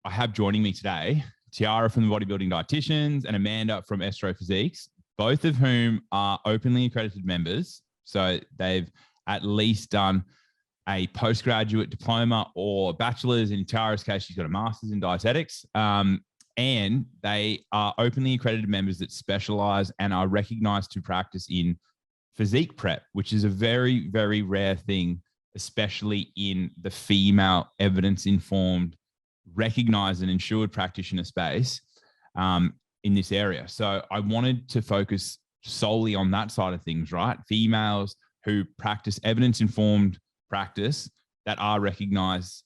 I have joining me today Tiara from the Bodybuilding Dietitians and Amanda from Estro Physiques, both of whom are openly accredited members. So they've at least done a postgraduate diploma or bachelor's. In Tiara's case, she's got a master's in dietetics. And they are openly accredited members that specialize and are recognized to practice in physique prep, which is a very, very rare thing, especially in the female evidence-informed, recognized and insured practitioner space in this area. So I wanted to focus solely on that side of things, right? Females who practice evidence-informed practice that are recognized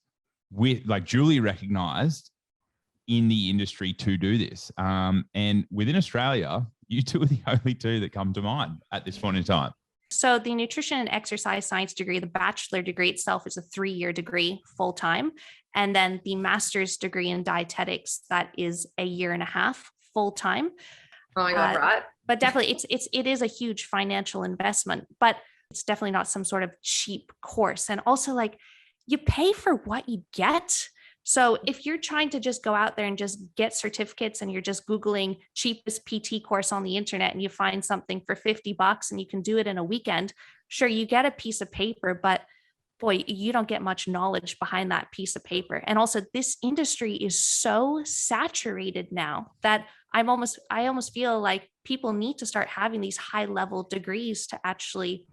with, like, duly recognized in the industry to do this. And within Australia, you two are the only two that come to mind at this point in time. So the nutrition and exercise science degree, the bachelor degree itself is a 3-year degree full-time. And then the master's degree in dietetics, that is a 1.5 years full-time. Oh my God, right. But definitely it is a huge financial investment, but it's definitely not some sort of cheap course. And also, like, you pay for what you get. So if you're trying to just go out there and just get certificates and you're just Googling cheapest PT course on the internet and you find something for $50 and you can do it in a weekend, sure, you get a piece of paper, but boy, you don't get much knowledge behind that piece of paper. And also, this industry is so saturated now that I almost feel like people need to start having these high level degrees to actually,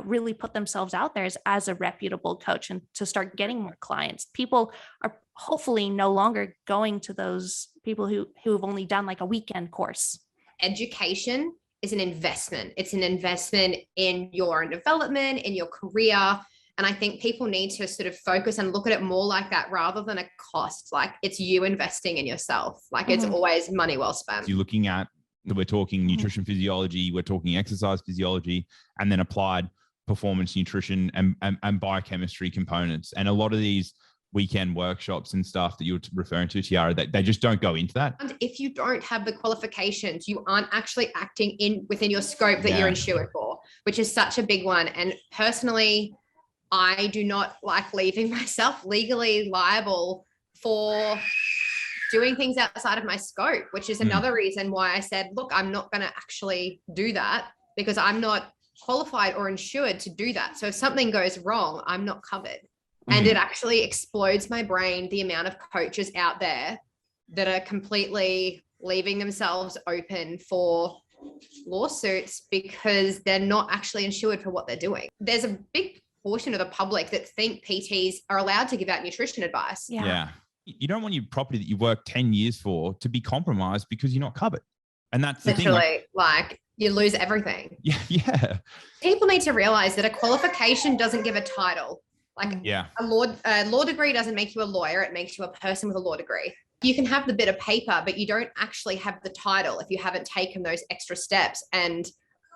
really put themselves out there as a reputable coach and to start getting more clients. People are hopefully no longer going to those people who have only done like a weekend course. Education is an investment. It's an investment in your own development, in your career. And I think people need to sort of focus and look at it more like that rather than a cost. Like, it's you investing in yourself. Like, it's always money well spent. You're looking at, we're talking nutrition physiology, we're talking exercise physiology, and then applied performance nutrition and biochemistry components. And a lot of these weekend workshops and stuff that you're referring to, Tiara, they just don't go into that. And if you don't have the qualifications, you aren't actually acting within your scope that you're insured for, which is such a big one. And personally, I do not like leaving myself legally liable for doing things outside of my scope, which is another reason why I said, look, I'm not going to actually do that because I'm not qualified or insured to do that. So if something goes wrong, I'm not covered. And it actually explodes my brain, the amount of coaches out there that are completely leaving themselves open for lawsuits because they're not actually insured for what they're doing. There's a big portion of the public that think PTs are allowed to give out nutrition advice. Yeah. You don't want your property that you worked 10 years for to be compromised because you're not covered. And that's the literally thing. like you lose everything. Yeah. People need to realize that a qualification doesn't give a title. Like a law degree doesn't make you a lawyer. It makes you a person with a law degree. You can have the bit of paper, but you don't actually have the title if you haven't taken those extra steps. And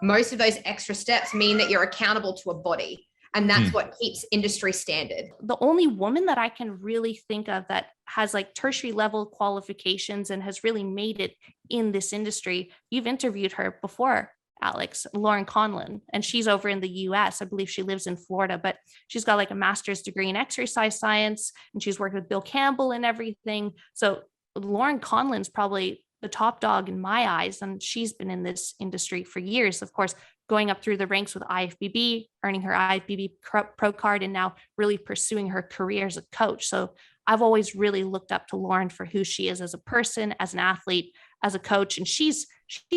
most of those extra steps mean that you're accountable to a body. And that's what keeps industry standard. The only woman that I can really think of that has like tertiary level qualifications and has really made it in this industry, you've interviewed her before, Alex, Lauren Conlon, and she's over in the US. I believe she lives in Florida, but she's got like a master's degree in exercise science and she's worked with Bill Campbell and everything. So Lauren Conlon's probably the top dog in my eyes. And she's been in this industry for years, of course, going up through the ranks with IFBB, earning her IFBB pro card, and now really pursuing her career as a coach. So I've always really looked up to Lauren for who she is as a person, as an athlete, as a coach. And she's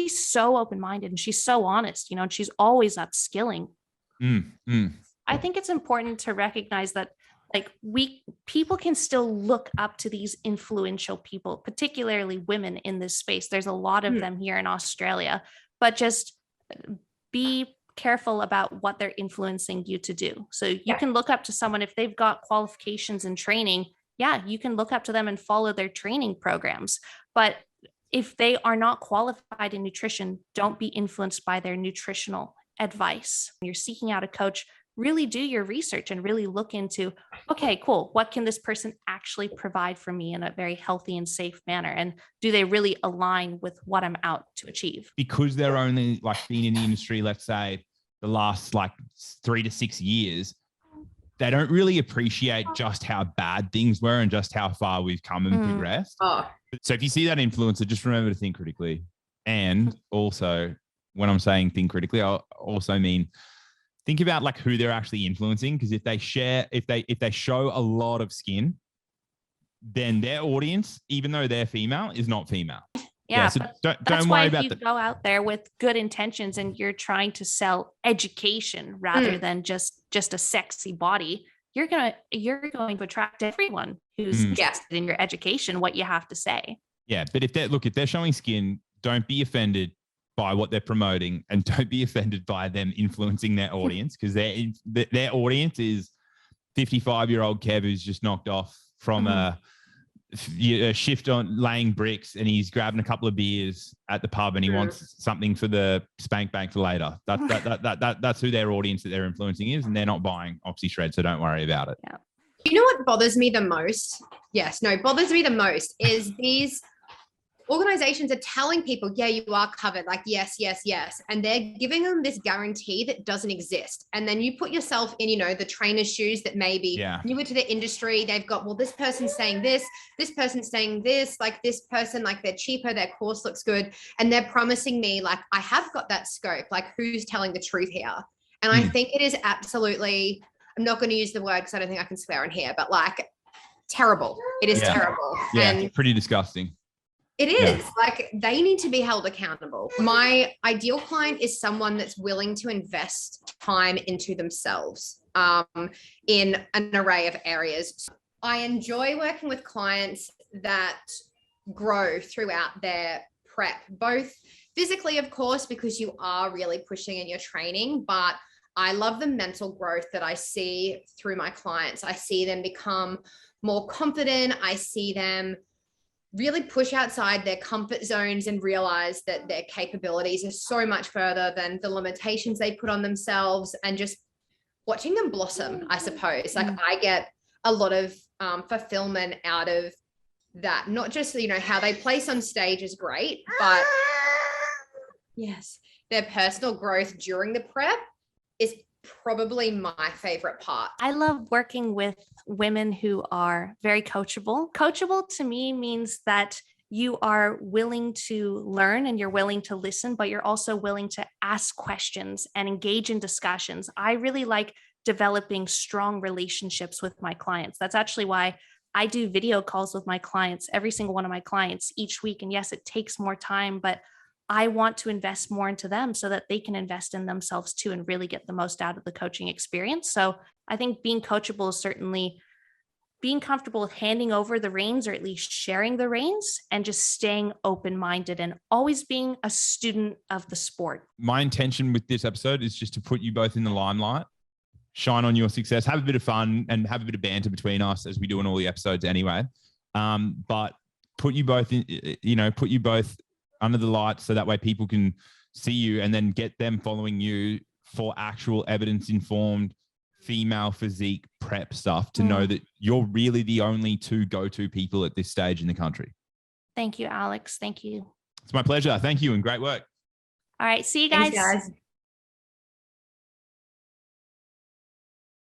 so open-minded and she's so honest, and she's always upskilling. I think it's important to recognize that like people can still look up to these influential people, particularly women in this space. There's a lot of them here in Australia, but just be careful about what they're influencing you to do. So you can look up to someone if they've got qualifications and training. Yeah, you can look up to them and follow their training programs. But if they are not qualified in nutrition, don't be influenced by their nutritional advice. When you're seeking out a coach, really do your research and really look into, okay, cool. What can this person actually provide for me in a very healthy and safe manner? And do they really align with what I'm out to achieve? Because they're only like been in the industry, let's say the last like 3 to 6 years, they don't really appreciate just how bad things were and just how far we've come and progressed. Oh. So if you see that influencer, just remember to think critically. And also, when I'm saying think critically, I also mean think about like who they're actually influencing. Because if they show a lot of skin, then their audience, even though they're female, is not female. Yeah, so that's don't why worry if about you go out there with good intentions and you're trying to sell education rather than just a sexy body, you're going to attract everyone who's interested in your education, what you have to say. Yeah, but if they're showing skin, don't be offended by what they're promoting, and don't be offended by them influencing their audience, because their audience is 55-year-old Kev who's just knocked off from a shift on laying bricks, and he's grabbing a couple of beers at the pub, and he wants something for the spank bank for later. That's who their audience that they're influencing is, and they're not buying Oxy Shred, so don't worry about it. Yeah. You know what bothers me the most? Bothers me the most is these organizations are telling people, yeah, you are covered, like, yes. And they're giving them this guarantee that doesn't exist. And then you put yourself in, the trainer's shoes that maybe newer to the industry. They've got, well, this person's saying this person's saying this, like this person, like they're cheaper, their course looks good. And they're promising me, like, I have got that scope, like who's telling the truth here? And I think it is absolutely, I'm not going to use the word because I don't think I can swear in here, but like terrible. It is terrible. Yeah, and it's pretty disgusting. It is like they need to be held accountable. My ideal client is someone that's willing to invest time into themselves in an array of areas. I enjoy working with clients that grow throughout their prep, both physically, of course, because you are really pushing in your training, but I love the mental growth that I see through my clients. I see them become more confident. I see them really push outside their comfort zones and realize that their capabilities are so much further than the limitations they put on themselves, and just watching them blossom, I suppose. Like I get a lot of fulfillment out of that. Not just, how they place on stage is great, but yes, their personal growth during the prep is probably my favorite part. I love working with women who are very coachable. Coachable to me means that you are willing to learn and you're willing to listen, but you're also willing to ask questions and engage in discussions. I really like developing strong relationships with my clients. That's actually why I do video calls with my clients, every single one of my clients each week. And yes, it takes more time, but I want to invest more into them so that they can invest in themselves too and really get the most out of the coaching experience. So I think being coachable is certainly being comfortable handing over the reins, or at least sharing the reins, and just staying open-minded and always being a student of the sport. My intention with this episode is just to put you both in the limelight, shine on your success, have a bit of fun, and have a bit of banter between us as we do in all the episodes anyway. But put you both in, put you both under the light, so that way people can see you and then get them following you for actual evidence-informed female physique prep stuff, to know that you're really the only two go-to people at this stage in the country. Thank you, Alex. Thank you. It's my pleasure. Thank you, and great work. All right. See you guys. Thanks, guys.